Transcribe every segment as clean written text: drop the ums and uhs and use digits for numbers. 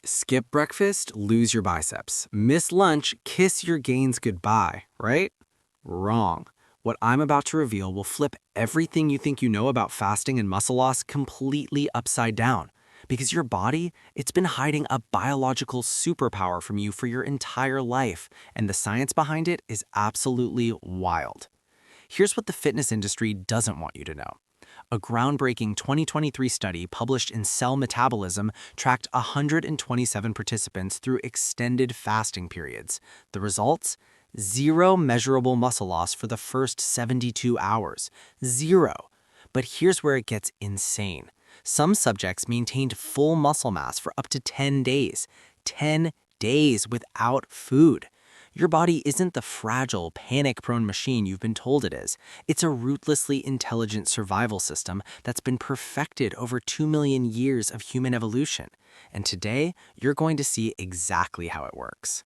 Skip breakfast, lose your biceps. Miss lunch, kiss your gains goodbye, right? Wrong. What I'm about to reveal will flip everything you think you know about fasting and muscle loss completely upside down. Because your body, it's been hiding a biological superpower from you for your entire life, and the science behind it is absolutely wild. Here's what the fitness industry doesn't want you to know. A groundbreaking 2023 study published in Cell Metabolism tracked 127 participants through extended fasting periods. The results? Zero measurable muscle loss for the first 72 hours. Zero. But here's where it gets insane. Some subjects maintained full muscle mass for up to 10 days. 10 days without food. Your body isn't the fragile, panic-prone machine you've been told it is. It's a ruthlessly intelligent survival system that's been perfected over 2 million years of human evolution. And today, you're going to see exactly how it works.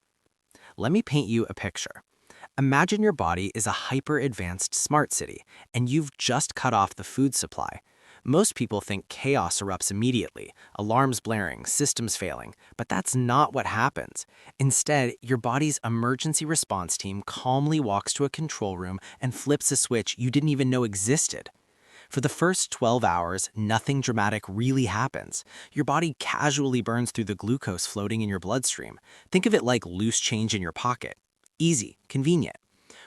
Let me paint you a picture. Imagine your body is a hyper-advanced smart city, and you've just cut off the food supply. Most people think chaos erupts immediately, alarms blaring, systems failing, but that's not what happens. Instead, your body's emergency response team calmly walks to a control room and flips a switch you didn't even know existed. For the first 12 hours, nothing dramatic really happens. Your body casually burns through the glucose floating in your bloodstream. Think of it like loose change in your pocket. Easy, convenient.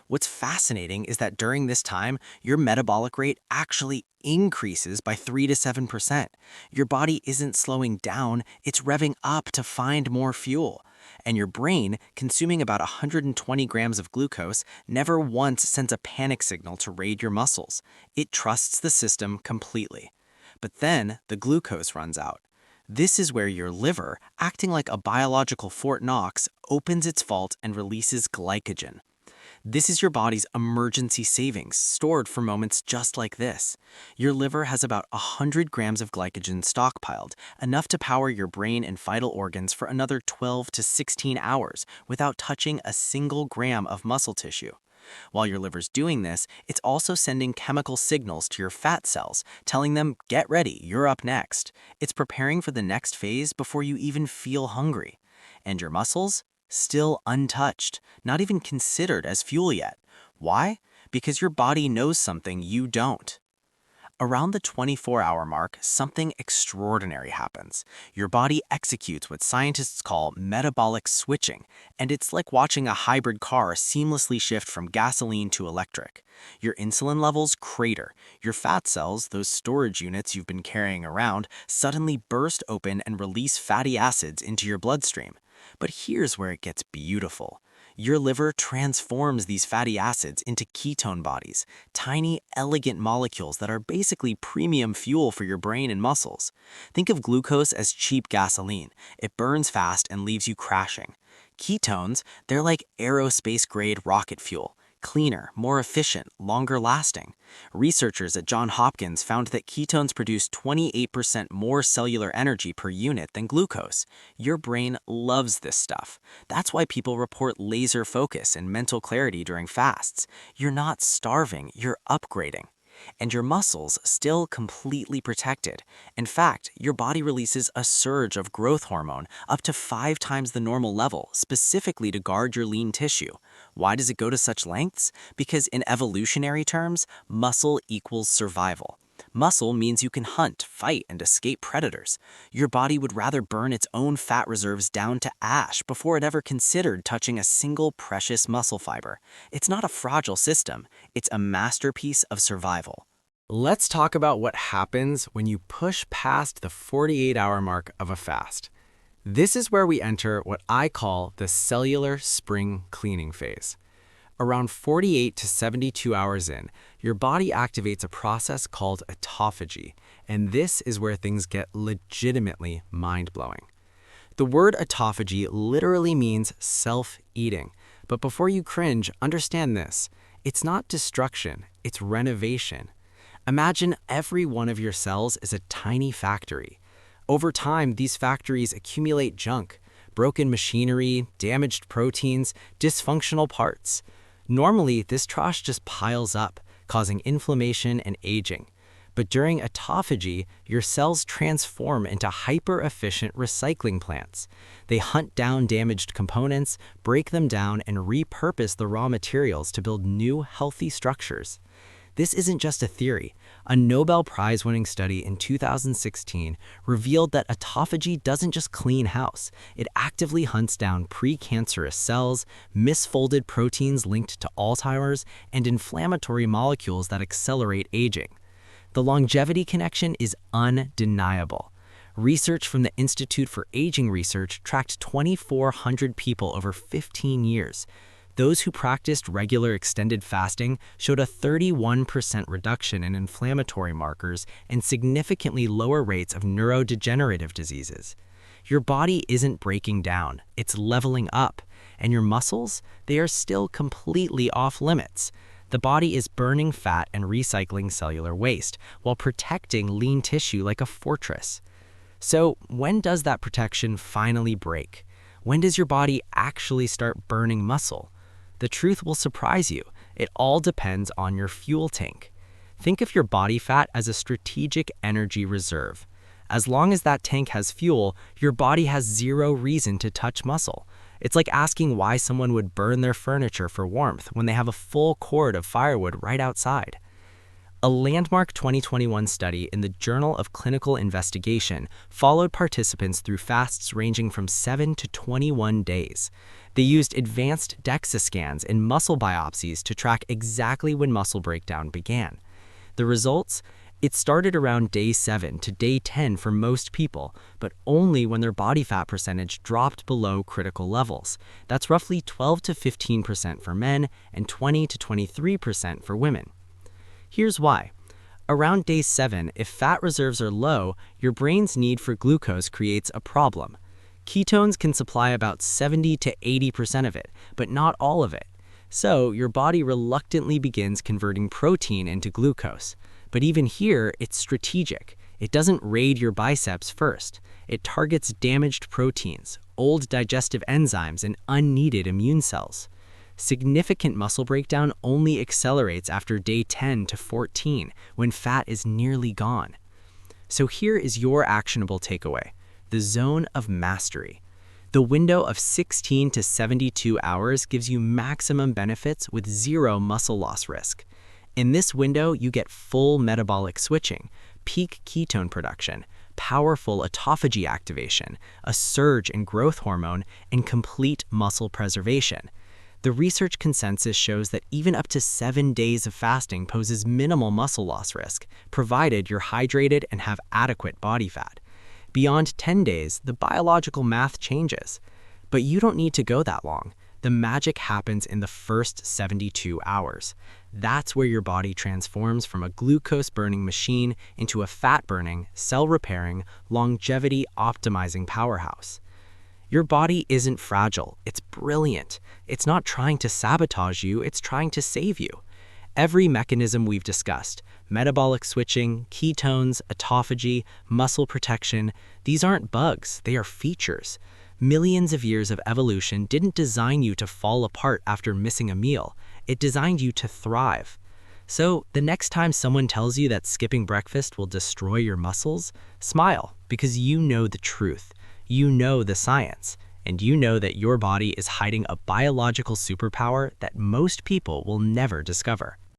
What's fascinating is that during this time, your metabolic rate actually increases by 3 to 7%. Your body isn't slowing down, it's revving up to find more fuel. And your brain, consuming about 120 grams of glucose, never once sends a panic signal to raid your muscles. It trusts the system completely. But then the glucose runs out. This is where your liver, acting like a biological Fort Knox, opens its vault and releases glycogen. This is your body's emergency savings, stored for moments just like this. Your liver has about 100 grams of glycogen stockpiled, enough to power your brain and vital organs for another 12 to 16 hours without touching a single gram of muscle tissue. While your liver's doing this, it's also sending chemical signals to your fat cells, telling them, get ready, you're up next. It's preparing for the next phase before you even feel hungry. And your muscles? Still untouched, not even considered as fuel yet. Why? Because your body knows something you don't. Around the 24-hour mark, something extraordinary happens. Your body executes what scientists call metabolic switching, and it's like watching a hybrid car seamlessly shift from gasoline to electric. Your insulin levels crater. Your fat cells, those storage units you've been carrying around, suddenly burst open and release fatty acids into your bloodstream. But here's where it gets beautiful. Your liver transforms these fatty acids into ketone bodies, tiny, elegant molecules that are basically premium fuel for your brain and muscles. Think of glucose as cheap gasoline. It burns fast and leaves you crashing. Ketones, they're like aerospace-grade rocket fuel. Cleaner, more efficient, longer lasting. Researchers at Johns Hopkins found that ketones produce 28% more cellular energy per unit than glucose. Your brain loves this stuff. That's why people report laser focus and mental clarity during fasts. You're not starving, you're upgrading. And your muscles still completely protected. In fact, your body releases a surge of growth hormone up to 5 times the normal level, specifically to guard your lean tissue. Why does it go to such lengths? Because in evolutionary terms, muscle equals survival. Muscle means you can hunt, fight, and escape predators. Your body would rather burn its own fat reserves down to ash before it ever considered touching a single precious muscle fiber. It's not a fragile system, it's a masterpiece of survival. Let's talk about what happens when you push past the 48-hour mark of a fast. This is where we enter what I call the cellular spring cleaning phase. Around 48 to 72 hours in, your body activates a process called autophagy, and this is where things get legitimately mind-blowing. The word autophagy literally means self-eating, but before you cringe, understand this. It's not destruction, it's renovation. Imagine every one of your cells is a tiny factory. Over time, these factories accumulate junk, broken machinery, damaged proteins, dysfunctional parts. Normally, this trash just piles up, causing inflammation and aging. But during autophagy, your cells transform into hyper-efficient recycling plants. They hunt down damaged components, break them down, and repurpose the raw materials to build new, healthy structures. This isn't just a theory. A Nobel Prize-winning study in 2016 revealed that autophagy doesn't just clean house. It actively hunts down precancerous cells, misfolded proteins linked to Alzheimer's, and inflammatory molecules that accelerate aging. The longevity connection is undeniable. Research from the Institute for Aging Research tracked 2,400 people over 15 years. Those who practiced regular extended fasting showed a 31% reduction in inflammatory markers and significantly lower rates of neurodegenerative diseases. Your body isn't breaking down, it's leveling up. And your muscles, they are still completely off limits. The body is burning fat and recycling cellular waste while protecting lean tissue like a fortress. So when does that protection finally break? When does your body actually start burning muscle? The truth will surprise you. It all depends on your fuel tank. Think of your body fat as a strategic energy reserve. As long as that tank has fuel, your body has zero reason to touch muscle. It's like asking why someone would burn their furniture for warmth when they have a full cord of firewood right outside. A landmark 2021 study in the Journal of Clinical Investigation followed participants through fasts ranging from 7 to 21 days. They used advanced DEXA scans and muscle biopsies to track exactly when muscle breakdown began. The results? It started around day 7 to day 10 for most people, but only when their body fat percentage dropped below critical levels. That's roughly 12 to 15% for men and 20 to 23% for women. Here's why. Around day 7, if fat reserves are low, your brain's need for glucose creates a problem. Ketones can supply about 70 to 80% of it, but not all of it. So your body reluctantly begins converting protein into glucose. But even here, it's strategic. It doesn't raid your biceps first. It targets damaged proteins, old digestive enzymes, and unneeded immune cells. Significant muscle breakdown only accelerates after day 10 to 14, when fat is nearly gone. So here is your actionable takeaway: the zone of mastery. The window of 16 to 72 hours gives you maximum benefits with zero muscle loss risk. In this window, you get full metabolic switching, peak ketone production, powerful autophagy activation, a surge in growth hormone, and complete muscle preservation. The research consensus shows that even up to 7 days of fasting poses minimal muscle loss risk, provided you're hydrated and have adequate body fat. Beyond 10 days, the biological math changes. But you don't need to go that long. The magic happens in the first 72 hours. That's where your body transforms from a glucose-burning machine into a fat-burning, cell-repairing, longevity-optimizing powerhouse. Your body isn't fragile, it's brilliant. It's not trying to sabotage you, it's trying to save you. Every mechanism we've discussed, metabolic switching, ketones, autophagy, muscle protection, these aren't bugs, they are features. Millions of years of evolution didn't design you to fall apart after missing a meal. It designed you to thrive. So the next time someone tells you that skipping breakfast will destroy your muscles, smile, because you know the truth. You know the science, and you know that your body is hiding a biological superpower that most people will never discover.